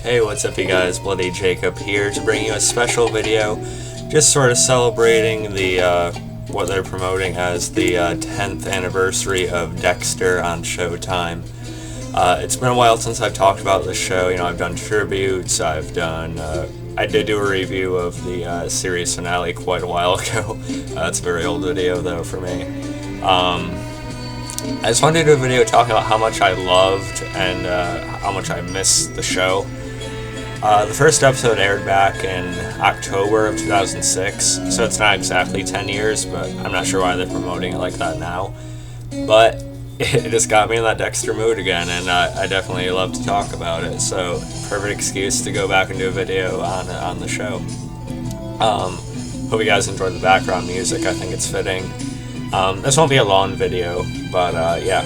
Hey, what's up you guys, Bloody Jacob here to bring you a special video just sort of celebrating the what they're promoting as the 10th anniversary of Dexter on Showtime. It's been a while since I've talked about the show. You know, I've done tributes, I did do a review of the series finale quite a while ago. It's a very old video though for me. I just wanted to do a video talking about how much I loved and how much I missed the show. The first episode aired back in October of 2006, so it's not exactly 10 years, but I'm not sure why they're promoting it like that now. But it just got me in that Dexter mood again, and I definitely love to talk about it, so perfect excuse to go back and do a video on the show. Hope you guys enjoyed the background music. I think it's fitting. This won't be a long video, but yeah.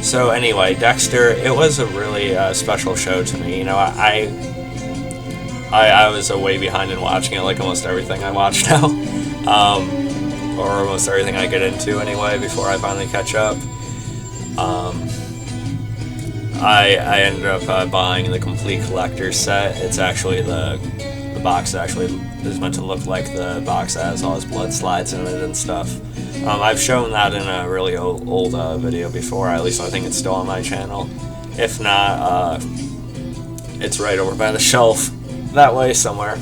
So anyway, Dexter, it was a really special show to me. You know, I was way behind in watching it, like almost everything I watch now, or almost everything I get into anyway before I finally catch up. I ended up buying the complete collector's set. It's actually the box that actually is meant to look like the box that has all his blood slides in it and stuff. I've shown that in a really old video before. At least I think it's still on my channel. If not, it's right over by the shelf that way somewhere.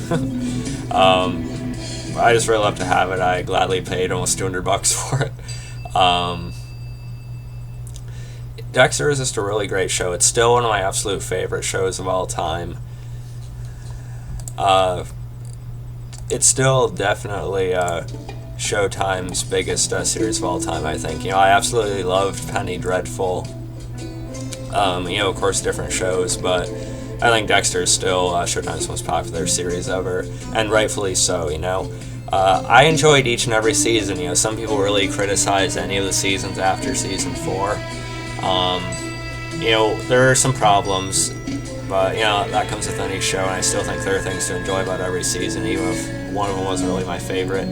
I just really love to have it. I gladly paid almost $200 for it. Dexter is just a really great show. It's still one of my absolute favorite shows of all time. It's still definitely Showtime's biggest series of all time, I think. You know, I absolutely loved Penny Dreadful. You know, of course, different shows, but I think Dexter is still Showtime's most popular series ever, and rightfully so, you know. I enjoyed each and every season. You know, some people really criticize any of the seasons after season 4. You know, there are some problems, but, you know, that comes with any show, and I still think there are things to enjoy about every season, even if one of them wasn't really my favorite.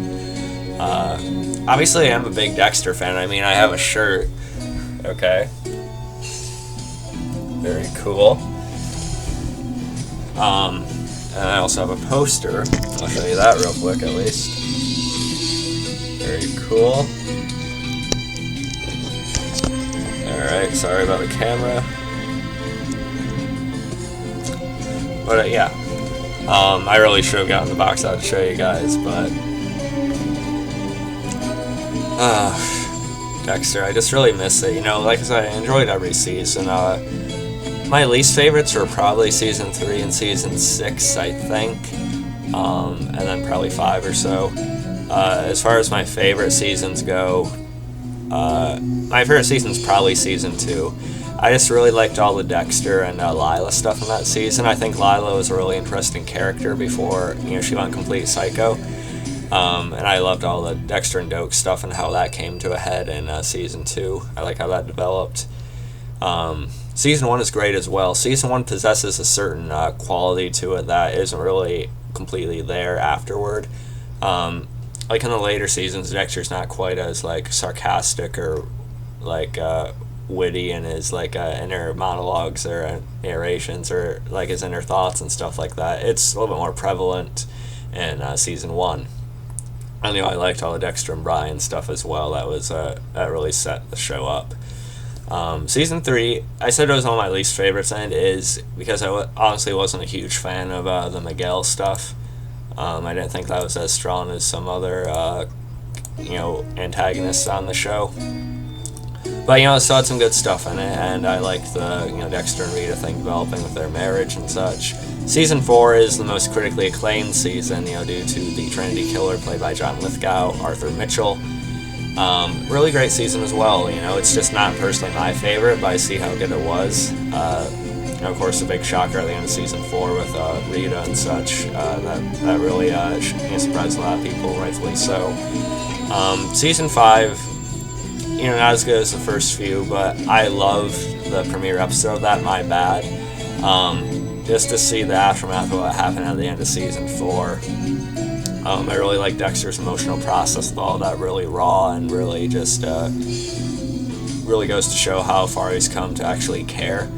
Obviously, I'm a big Dexter fan. I mean, I have a shirt. Okay. Very cool. And I also have a poster. I'll show you that real quick, at least. Very cool. Alright, sorry about the camera. But yeah. I really should have gotten the box out to show you guys, but Dexter, I just really miss it. You know, like I said, I enjoyed every season. My least favorites were probably season 3 and season 6, I think, and then probably 5 or so. As far as my favorite seasons go, my favorite season's probably season 2. I just really liked all the Dexter and Lila stuff in that season. I think Lila was a really interesting character before, you know, she went complete psycho. And I loved all the Dexter and Doak stuff and how that came to a head in season 2. I like how that developed. Season 1 is great as well. Season 1 possesses a certain quality to it that isn't really completely there afterward. Like in the later seasons, Dexter's not quite as like sarcastic or like witty in his like inner monologues or narrations or like his inner thoughts and stuff like that. It's a little bit more prevalent in season 1. I know I liked all the Dexter and Brian stuff as well. That was that really set the show up. Season 3, I said it was one of my least favorites, and it is because I honestly wasn't a huge fan of the Miguel stuff. I didn't think that was as strong as some other, you know, antagonists on the show. But, you know, it still had some good stuff in it, and I liked the, you know, Dexter and Rita thing developing with their marriage and such. Season 4 is the most critically acclaimed season, you know, due to the Trinity Killer played by John Lithgow, Arthur Mitchell. Really great season as well. You know, it's just not personally my favorite, but I see how good it was. You know, of course, the big shocker at the end of season 4 with Rita and such. That really surprised a lot of people, rightfully so. Season 5, you know, not as good as the first few, but I loved the premiere episode of that, My Bad. Just to see the aftermath of what happened at the end of season 4. I really like Dexter's emotional process with all that, really raw and really just really goes to show how far he's come to actually care.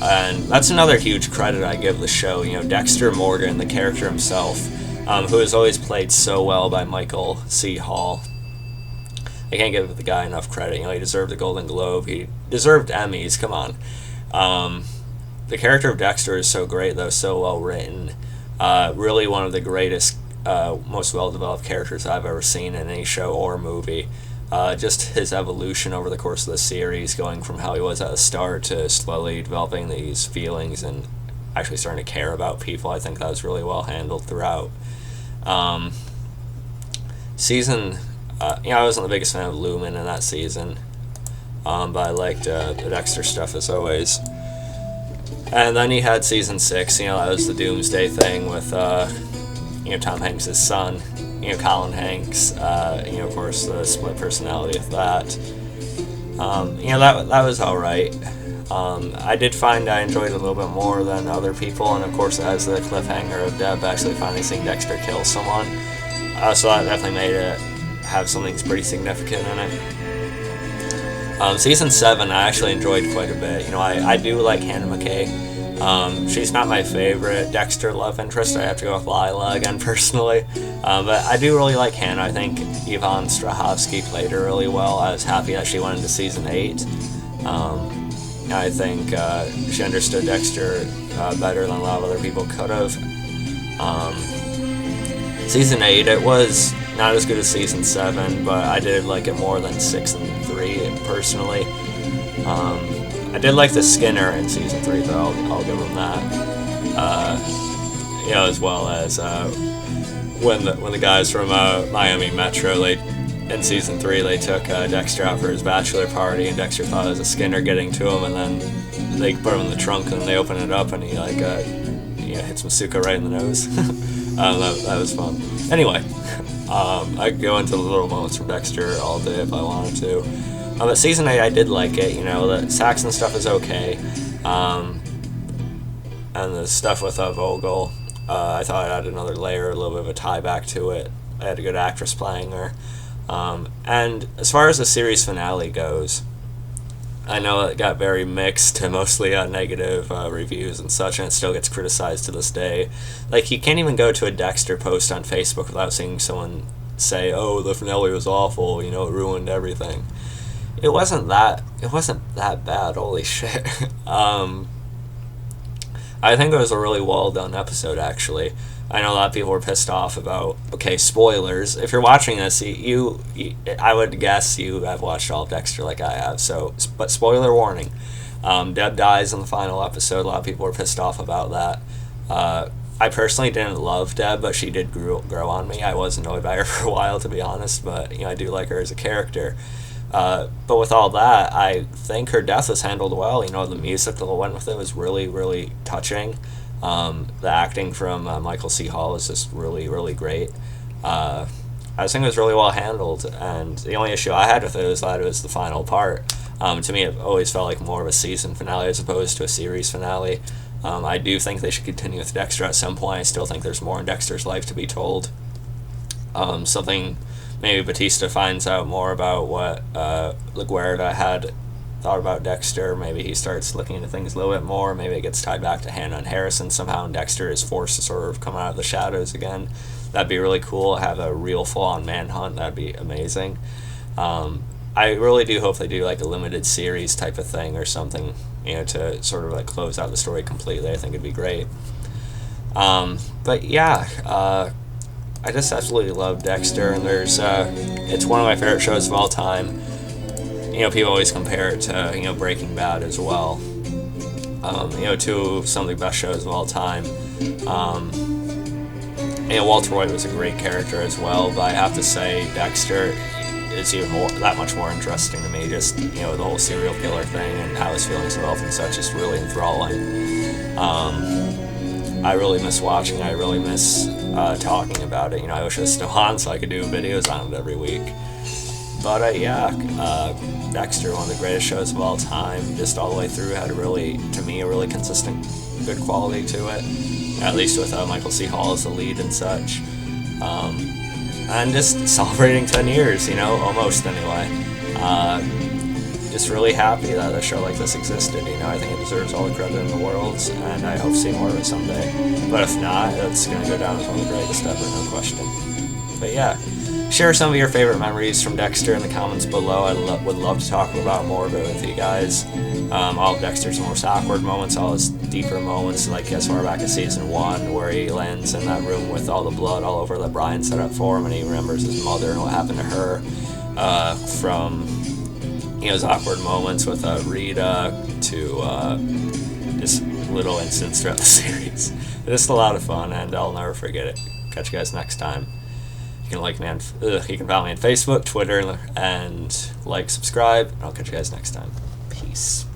And that's another huge credit I give the show. Dexter Morgan, the character himself, who is always played so well by Michael C. Hall. I can't give the guy enough credit. He deserved a Golden Globe. He deserved Emmys. Come on. The character of Dexter is so great, though, so well written. Really one of the greatest, most well-developed characters I've ever seen in any show or movie. Just his evolution over the course of the series, going from how he was at the start to slowly developing these feelings and actually starting to care about people. I think that was really well handled throughout. Season, I wasn't the biggest fan of Lumen in that season, but I liked the Dexter stuff as always. And then he had season 6, that was the Doomsday thing with, Tom Hanks' son, Colin Hanks, of course, the split personality of that. That was alright. I did find I enjoyed it a little bit more than other people, and of course it has the cliffhanger of Deb actually finally seeing Dexter kill someone. So that definitely made it have something pretty significant in it. Season 7 I actually enjoyed quite a bit. I do like Hannah McKay. She's not my favorite Dexter love interest. I have to go with Lila again personally. But I do really like Hannah. I think Yvonne Strahovski played her really well. I was happy that she went into season 8. I think she understood Dexter better than a lot of other people could have. Season 8, it was not as good as season 7, but I did like it more than 6 and 3 personally. I did like the Skinner in season 3, though. I'll give him that. As well as when the guys from Miami Metro, in season 3, they took Dexter out for his bachelor party, and Dexter thought it was a Skinner getting to him, and then they put him in the trunk, and then they open it up, and he hits Masuka right in the nose. That was fun. Anyway, I could go into the little moments from Dexter all day if I wanted to. But season 8, I did like it. The Saxon stuff is okay. And the stuff with Vogel, I thought it added another layer, a little bit of a tie back to it. I had a good actress playing her. And as far as the series finale goes, I know it got very mixed to mostly negative reviews and such, and it still gets criticized to this day. You can't even go to a Dexter post on Facebook without seeing someone say, "Oh, the finale was awful, it ruined everything." It wasn't that bad, holy shit. I think it was a really well done episode, actually. I know a lot of people were pissed off about, okay, spoilers. If you're watching this, I would guess you have watched all of Dexter like I have, but spoiler warning. Deb dies in the final episode. A lot of people were pissed off about that. I personally didn't love Deb, but she did grow on me. I was annoyed by her for a while, to be honest, but I do like her as a character. But with all that, I think her death was handled well. The music that went with it was really, really touching. The acting from Michael C. Hall is just really, really great. I just think it was really well handled, and the only issue I had with it was that it was the final part. To me, it always felt like more of a season finale as opposed to a series finale. I do think they should continue with Dexter at some point. I still think there's more in Dexter's life to be told. Something maybe Batista finds out more about what LaGuardia had thought about Dexter. Maybe he starts looking into things a little bit more. Maybe it gets tied back to Hannah and Harrison somehow, and Dexter is forced to sort of come out of the shadows again. That'd be really cool. Have a real full-on manhunt. That'd be amazing. I really do hope they do a limited series type of thing or something, to sort of close out the story completely. I think it'd be great. But yeah, I just absolutely love Dexter, and it's one of my favorite shows of all time. People always compare it to, Breaking Bad as well. Two of some of the best shows of all time. Walter White was a great character as well, but I have to say Dexter is that much more interesting to me. Just, the whole serial killer thing and how his feelings develop and such is really enthralling. I really miss watching. I really miss talking about it. I wish it was still on so I could do videos on it every week. But Dexter, one of the greatest shows of all time, just all the way through, had a really consistent, good quality to it. At least with Michael C. Hall as the lead and such. And just celebrating 10 years, almost anyway. just really happy that a show like this existed. I think it deserves all the credit in the world, and I hope to see more of it someday. But if not, it's going to go down as one of the greatest ever, no question. But yeah, share some of your favorite memories from Dexter in the comments below. I would love to talk about more of it with you guys. All of Dexter's most awkward moments, all his deeper moments, like as far back as season 1, where he lands in that room with all the blood all over that Brian set up for him, and he remembers his mother and what happened to her. From his awkward moments with Rita to just little incidents throughout the series. It's just a lot of fun, and I'll never forget it. Catch you guys next time. You can you can follow me on Facebook, Twitter, and subscribe. I'll catch you guys next time. Peace.